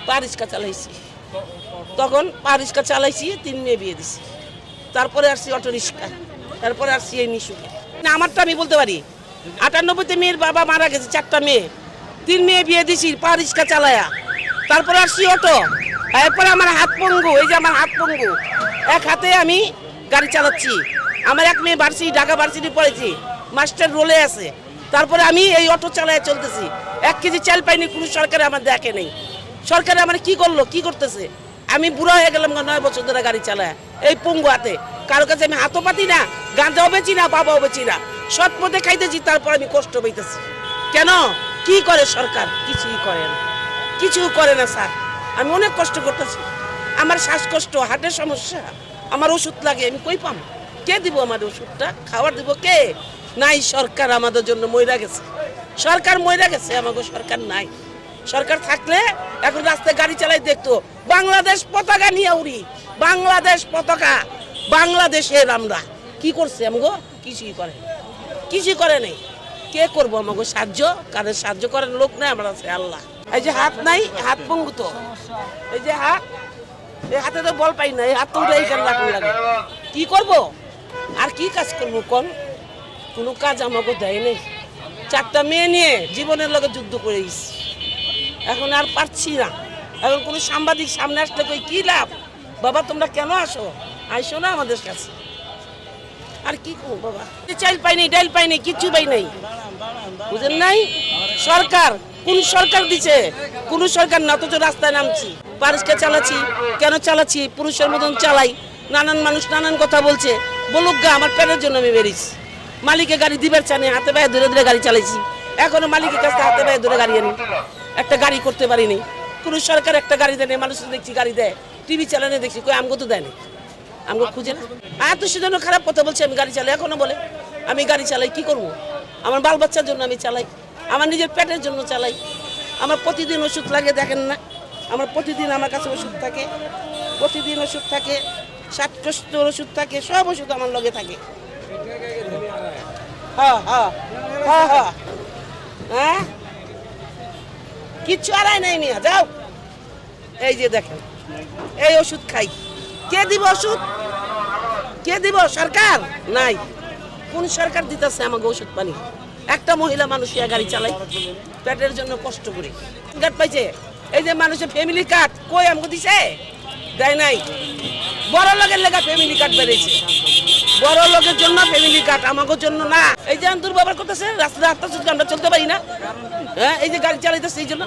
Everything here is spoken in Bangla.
পা রিক্সা চালাইছি, তখন পা রিক্সা চালাইছি, 3 মেয়ে বিয়ে দিছি। তারপরে আসছি অটো রিক্সা, তারপরে আসছি এই নিশুকে। না আমারটা আমি বলতে পারি, 98তে মেয়ের বাবা মারা গেছে, 4টা মেয়ে, 3 মেয়ে বিয়ে দিছি পা রিক্সা চালায়া। তারপরে আসছি অটো, এরপরে আমার হাত পঙ্গু, এই যে আমার হাত পঙ্গু, এক হাতে আমি গাড়ি চালাচ্ছি। আমার এক মেয়ে ঢাকা ভার্সিটি পড়েছি, মাস্টার রোলে আছে। তারপরে আমি এই অটো চালায় চলতেছি। 1 কেজি চাল পাইনি, কোনো সরকারে আমার দেখে নেই। সরকারে আমার কি করলো, কি করতেছে? আমি বুড়া হয়ে গেলাম 9 বছর ধরে গাড়ি চালায় এই পঙ্গু হাতে। কারো কাছে আমি হাতও পাতি না, গাঁজাও বেচি না, বাবাও বেচি না, সৎ পথে খাইতেছি। তারপর আমি কষ্ট পাইতেছি কেন? কি করে সরকার? কিছুই করে না, কিছু করে না স্যার। আমি অনেক কষ্ট করতেছি, আমার শ্বাসকষ্ট, হার্টের সমস্যা, আমার ওষুধ লাগে, আমি কই পাম? কে দিব আমার ওষুধটা? খাবার দিব কে? নাই, সরকার আমাদের জন্য মইরা গেছে, সরকার মইরা গেছে, আমাকে সরকার নাই। সরকার থাকলে এখন রাস্তায় গাড়ি চালাই দেখতো বাংলাদেশ পতাকা নিয়ে উড়ি, বাংলাদেশ পতাকা, বাংলাদেশের আমরা। কি করছে আমাকে? কিছুই করে, কিছুই করে নেই। কে করবো আমাকে সাহায্য? কাদের সাহায্য করার লোক নাই, আমার আছে আল্লাহ। এই যে হাত নাই, হাত পঙ্গু তো, এই যে হাত, এই হাতে তো বল পাই না, এই হাত তো উঠে এইখানে রাখুন লাগে। কি করব আর কি কাজ করবো কোন? কোনো কাজ আমাকে দেয় নেই। 4টা মেয়ে নিয়ে জীবনের লগে যুদ্ধ করে গেছি, এখন আর পারছি না। এখন কোনো সাংবাদিক সামনে আসলে কই কি লাভ? বাবা তোমরা কেন আসো? আইসো না আমাদের কাছে। আর কি করবো বাবা? চাল পাই নাই, ডাল পাই নাই, কিচ্ছু পাই নাই, বুঝেন নাই? সরকার, কোন সরকার দিছে? কোন সরকার না, অথচ রাস্তায় নামছি, পারিসকে চালাচ্ছি। কেন চালাচ্ছি? পুরুষের মতন চালাই। নানান মানুষ নানান কথা বলছে, বলুক গা, আমার পেটের জন্য আমি বেরিয়েছি। মালিকে গাড়ি দিবার চানে হাতে পায়ে ধরে ধরে গাড়ি চালাইছি, এখনো মালিকের কাছে হাতে পায়ে ধরে গাড়ি আনি, একটা গাড়ি করতে পারিনি। কোন সরকার একটা গাড়ি দেয়, মানুষ দেখছি গাড়ি দেয়, টিভি চালানো দেখছি, কই আমগো তো দেয়নি, আমগো খুঁজে না। এত সেজন্য খারাপ কথা বলছে, আমি গাড়ি চালাই, এখনো বলে আমি গাড়ি চালাই। কি করবো? আমার বাল বাচ্চার জন্য আমি চালাই, আমার নিজের পেটের জন্য চালাই। আমার প্রতিদিন ওষুধ লাগে, দেখেন না, আমার প্রতিদিন আমার কাছে ওষুধ থাকে, প্রতিদিন ওষুধ থাকে, শ্বাসকষ্টের ওষুধ থাকে, সব ওষুধ আমার লগে থাকে। হ্যাঁ হ্যাঁ হ্যাঁ হ্যাঁ হ্যাঁ, কিচ্ছু আড়াই নাই নিয়ে যাও। এই যে দেখেন, এই ওষুধ খাই, কে দিব ওষুধ? কে দিব? সরকার নাই। কোন সরকার দিতেছে আমাকে ওষুধ পানি? একটা মহিলা মানুষ গাড়ি চালাই, পেটের জন্য কষ্ট করি, কার্ড পাইছে। এই যে মানুষের ফ্যামিলি কার্ড কই আমাকে দিছে? দেয় নাই। বড় লোকের লেখা ফ্যামিলি কার্ড বেরিয়েছে, বড় লোকের জন্য ফ্যামিলি কার্ড, আমাদের জন্য না। এই যে দুর্ব্যবহার করতেছে, রাস্তায় হাঁটতে আমরা চলতে পারি না। হ্যাঁ, এই যে গাড়ি চালাইতেছে এই জন্য।